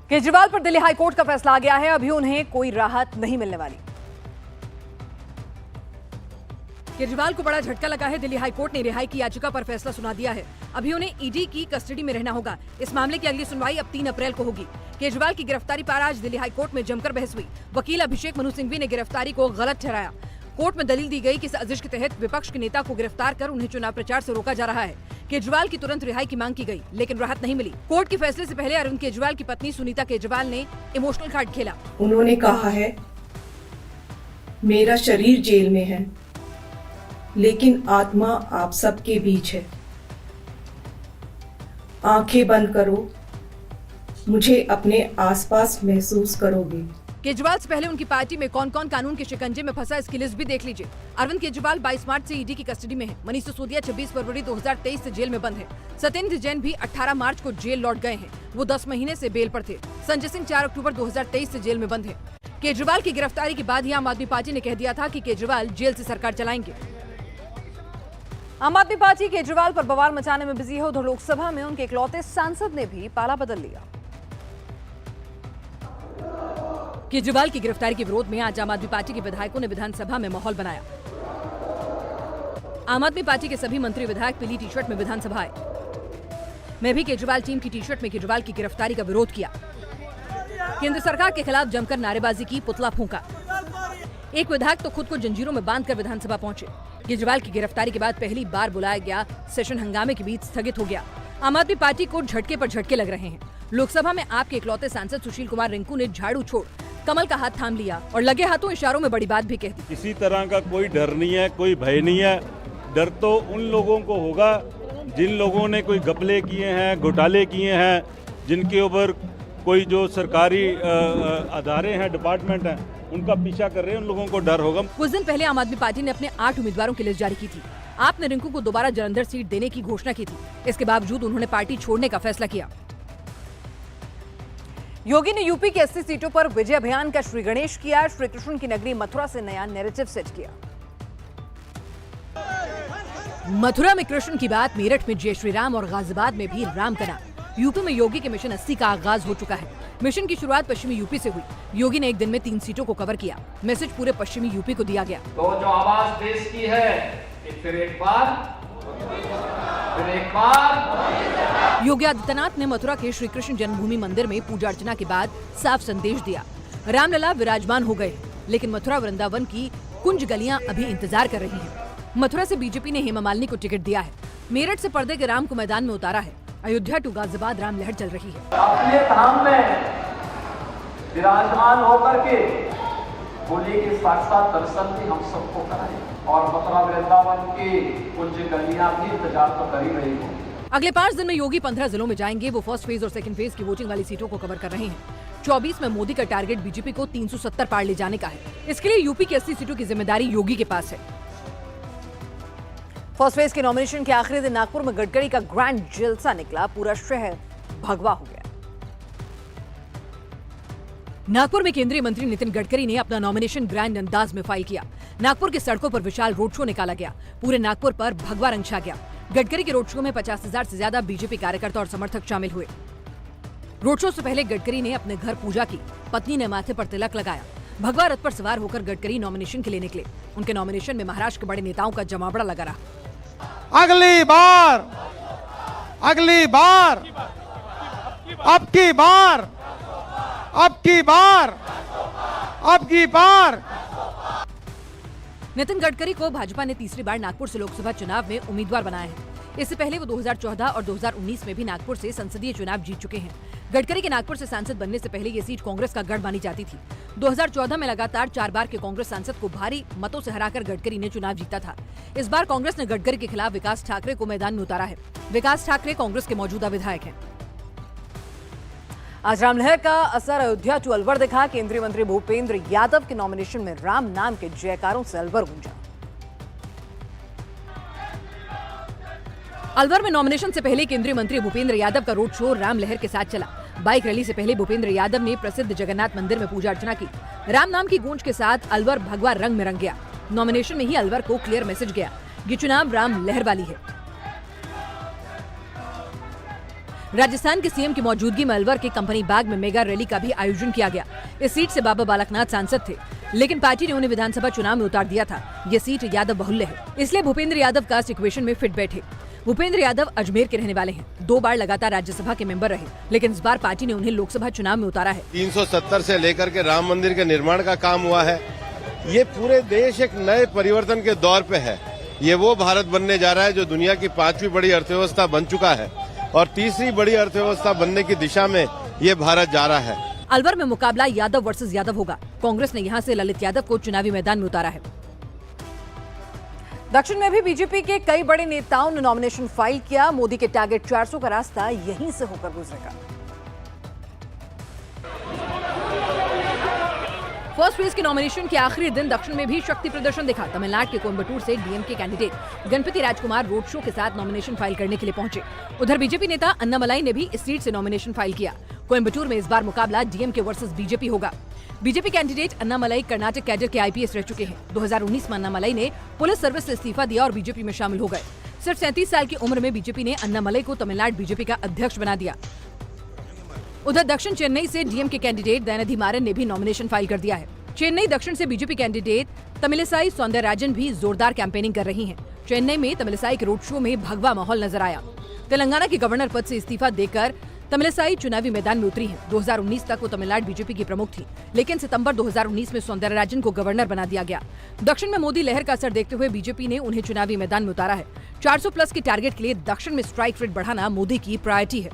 केजरीवाल पर दिल्ली हाईकोर्ट का फैसला आ गया है। अभी उन्हें कोई राहत नहीं मिलने वाली। केजरीवाल को बड़ा झटका लगा है। दिल्ली हाईकोर्ट ने रिहाई की याचिका पर फैसला सुना दिया है। अभी उन्हें ईडी की कस्टडी में रहना होगा। इस मामले की अगली सुनवाई अब 3 अप्रैल को होगी। केजरीवाल की गिरफ्तारी पर आज दिल्ली हाईकोर्ट में जमकर बहस हुई। वकील अभिषेक मनु सिंघवी ने गिरफ्तारी को गलत ठहराया। कोर्ट में दलील दी गई कि साजिश के तहत विपक्ष के नेता को गिरफ्तार कर उन्हें चुनाव प्रचार से रोका जा रहा है। केजरीवाल की तुरंत रिहाई की मांग की गई, लेकिन राहत नहीं मिली। कोर्ट के फैसले से पहले अरविंद केजरीवाल की पत्नी सुनीता केजरीवाल ने इमोशनल कार्ड खेला। उन्होंने कहा है, मेरा शरीर जेल में है, लेकिन आत्मा आप सबके बीच है। आंखें बंद करो, मुझे अपने आसपास महसूस करोगे। केजरीवाल से पहले उनकी पार्टी में कौन कौन कानून के शिकंजे में फंसा, इसकी लिस्ट भी देख लीजिए। अरविंद केजरीवाल 22 मार्च से ईडी की कस्टडी में है। मनीष सिसोदिया 26 फरवरी 2023 से जेल में बंद है। सत्येंद्र जैन भी 18 मार्च को जेल लौट गए हैं। वो 10 महीने से बेल पर थे। संजय सिंह 4 अक्टूबर 2023 से जेल में बंद है। केजरीवाल की गिरफ्तारी के बाद ही आम आदमी पार्टी ने कह दिया था कि केजरीवाल जेल से सरकार चलाएंगे। आम आदमी पार्टी केजरीवाल पर बवाल मचाने में बिजी है। उधर लोकसभा में उनके इकलौते सांसद ने भी पाला बदल लिया। केजरीवाल की गिरफ्तारी के विरोध में आज आम आदमी पार्टी के विधायकों ने विधानसभा में माहौल बनाया। आम आदमी पार्टी के सभी मंत्री विधायक पीली टी शर्ट में विधानसभा आए। मैं भी केजरीवाल टीम की टी शर्ट में केजरीवाल की गिरफ्तारी का विरोध किया। केंद्र सरकार के खिलाफ जमकर नारेबाजी की, पुतला फूंका। एक विधायक तो खुद को जंजीरों में बांधकर विधानसभा पहुंचे। केजरीवाल की गिरफ्तारी के बाद पहली बार बुलाया गया सेशन हंगामे के बीच स्थगित हो गया। आम आदमी पार्टी को झटके पर झटके लग रहे हैं। लोकसभा में आपके इकलौते सांसद सुशील कुमार रिंकू ने झाड़ू छोड़ कमल का हाथ थाम लिया और लगे हाथों इशारों में बड़ी बात भी कह दी। किसी तरह का कोई डर नहीं है, कोई भय नहीं है। डर तो उन लोगों को होगा जिन लोगों ने कोई घपले किए हैं, घोटाले किए हैं, जिनके ऊपर कोई जो सरकारी अदारे हैं, डिपार्टमेंट हैं, उनका पीछा कर रहे हैं। उन लोगों को डर होगा। कुछ दिन पहले आम आदमी पार्टी ने अपने 8 उम्मीदवारों की लिस्ट जारी की थी। आपने रिंकू को दोबारा जलंधर सीट देने की घोषणा की थी। इसके बावजूद उन्होंने पार्टी छोड़ने का फैसला किया। योगी ने यूपी की 80 सीटों पर विजय अभियान का श्री गणेश किया। श्री कृष्ण की नगरी मथुरा से नया नैरेटिव सेट किया। मथुरा में कृष्ण की बात, मेरठ में जय श्री राम और गाजियाबाद में भी राम का नाम। यूपी में योगी के मिशन 80 का आगाज हो चुका है। मिशन की शुरुआत पश्चिमी यूपी से हुई। योगी ने एक दिन में 3 सीटों को कवर किया। मैसेज पूरे पश्चिमी यूपी को दिया गया। तो जो आवाज देश की है, फिर एक बार योगी आदित्यनाथ ने मथुरा के श्री कृष्ण जन्मभूमि मंदिर में पूजा अर्चना के बाद साफ संदेश दिया। रामलला विराजमान हो गए, लेकिन मथुरा वृंदावन की कुंज गलियां अभी इंतजार कर रही हैं। मथुरा से बीजेपी ने हेमा मालिनी को टिकट दिया है। मेरठ से पर्दे के राम को मैदान में उतारा है। अयोध्या टू गाजियाबाद राम लहर चल रही है। अपने धाम में विराजमान होकर के बोले कि साक्षात दर्शन भी हम सबको कराए और मथुरा वृंदावन की कुंज गलियां भी इंतजार तो कर ही रही हो। अगले 5 दिन में योगी 15 जिलों में जाएंगे। वो फर्स्ट फेज और सेकंड फेज की वोटिंग वाली सीटों को कवर कर रहे हैं। 24 में मोदी का टारगेट बीजेपी को 370 पार ले जाने का है। इसके लिए यूपी की 80 सीटों की जिम्मेदारी योगी के पास है। फर्स्ट फेज के नॉमिनेशन के आखिरी दिन नागपुर में गडकरी का ग्रैंड जलसा निकला। पूरा शहर भगवा हो गया। नागपुर में केंद्रीय मंत्री नितिन गडकरी ने अपना नॉमिनेशन ग्रैंड अंदाज में फाइल किया। नागपुर की सड़कों पर विशाल रोड शो निकाला गया। पूरे नागपुर पर भगवा रंग छा गया। गडकरी के रोड शो में 50,000 से ज्यादा बीजेपी कार्यकर्ता और समर्थक शामिल हुए। रोड शो से पहले गडकरी ने अपने घर पूजा की। पत्नी ने माथे पर तिलक लगाया। भगवा रथ पर सवार होकर गडकरी नॉमिनेशन के लिए निकले। उनके नॉमिनेशन में महाराष्ट्र के बड़े नेताओं का जमावड़ा लगा रहा। अगली बार, अब की बार। नितिन गडकरी को भाजपा ने तीसरी बार नागपुर से लोकसभा चुनाव में उम्मीदवार बनाया है। इससे पहले वो 2014 और 2019 में भी नागपुर से संसदीय चुनाव जीत चुके हैं। गडकरी के नागपुर से सांसद बनने से पहले ये सीट कांग्रेस का गढ़ मानी जाती थी। 2014 में लगातार 4 बार के कांग्रेस सांसद को भारी मतों से हराकर गडकरी ने चुनाव जीता था। इस बार कांग्रेस ने गडकरी के खिलाफ विकास ठाकरे को मैदान में उतारा है। विकास ठाकरे कांग्रेस के मौजूदा विधायक हैं। आज रामलहर का असर अयोध्या टू अलवर दिखा। केंद्रीय मंत्री भूपेंद्र यादव के नॉमिनेशन में राम नाम के जयकारों से अलवर गूंजा। अलवर में नॉमिनेशन से पहले केंद्रीय मंत्री भूपेंद्र यादव का रोड शो राम लहर के साथ चला। बाइक रैली से पहले भूपेंद्र यादव ने प्रसिद्ध जगन्नाथ मंदिर में पूजा अर्चना की। राम नाम की गूंज के साथ अलवर भगवा रंग में रंग गया। नॉमिनेशन में ही अलवर को क्लियर मैसेज गया, ये चुनाव राम लहर वाली है। राजस्थान के सीएम की मौजूदगी में अलवर के कंपनी बाग में मेगा रैली का भी आयोजन किया गया। इस सीट से बाबा बालकनाथ सांसद थे, लेकिन पार्टी ने उन्हें विधानसभा चुनाव में उतार दिया था। ये सीट यादव बहुल्य है, इसलिए भूपेंद्र यादव कास्ट इक्वेशन में फिट बैठे। भूपेंद्र यादव अजमेर के रहने वाले हैं, 2 बार लगातार राज्यसभा के मेंबर रहे, लेकिन इस बार पार्टी ने उन्हें लोकसभा चुनाव में उतारा है। 370 से लेकर के राम मंदिर के निर्माण का काम हुआ है। ये पूरे देश एक नए परिवर्तन के दौर पे है। ये वो भारत बनने जा रहा है जो दुनिया की 5वीं बड़ी अर्थव्यवस्था बन चुका है और 3री बड़ी अर्थव्यवस्था बनने की दिशा में ये भारत जा रहा है। अलवर में मुकाबला यादव वर्सेस यादव होगा। कांग्रेस ने यहां से ललित यादव को चुनावी मैदान में उतारा है। दक्षिण में भी बीजेपी के कई बड़े नेताओं ने नॉमिनेशन फाइल किया। मोदी के टारगेट 400 का रास्ता यहीं से होकर गुजरेगा। फर्स्ट फेज के नॉमिनेशन के आखिरी दिन दक्षिण में भी शक्ति प्रदर्शन दिखा। तमिलनाडु के कोयम्बटूर से डीएमके कैंडिडेट गणपति राजकुमार रोड शो के साथ नॉमिनेशन फाइल करने के लिए पहुंचे। उधर बीजेपी नेता अन्नामलाई ने भी इस सीट से नॉमिनेशन फाइल किया। कोयम्बटूर में इस बार मुकाबला डीएमके वर्सेस बीजेपी होगा। BJP candidate Annamalai Karnataka cadre के आईपीएस रह चुके हैं। 2019 में अन्नामलाई ने पुलिस सर्विस से इस्तीफा दिया और बीजेपी में शामिल हो गए। सिर्फ 37 साल की उम्र में बीजेपी ने अन्नामलाई को तमिलनाडु बीजेपी का अध्यक्ष बना दिया। उधर दक्षिण चेन्नई से डीएमके कैंडिडेट दयानिधि मारन ने भी नॉमिनेशन फाइल कर दिया है। चेन्नई दक्षिण से बीजेपी कैंडिडेट तमिलिसाई सौंदरराजन भी जोरदार कैंपेनिंग कर रही हैं। चेन्नई में तमिलिसाई के रोड शो में भगवा माहौल नजर आया। तेलंगाना के गवर्नर पद से इस्तीफा देकर तमिलिसाई चुनावी मैदान में उतरी हैं। 2019 तक वो तमिलनाडु बीजेपी की प्रमुख थी, लेकिन सितंबर 2019 में सौंदरराजन को गवर्नर बना दिया गया। दक्षिण में मोदी लहर का असर देखते हुए बीजेपी ने उन्हें चुनावी मैदान में उतारा है। 400 प्लस के टारगेट के लिए दक्षिण में स्ट्राइक रेट बढ़ाना मोदी की प्रायोरिटी है।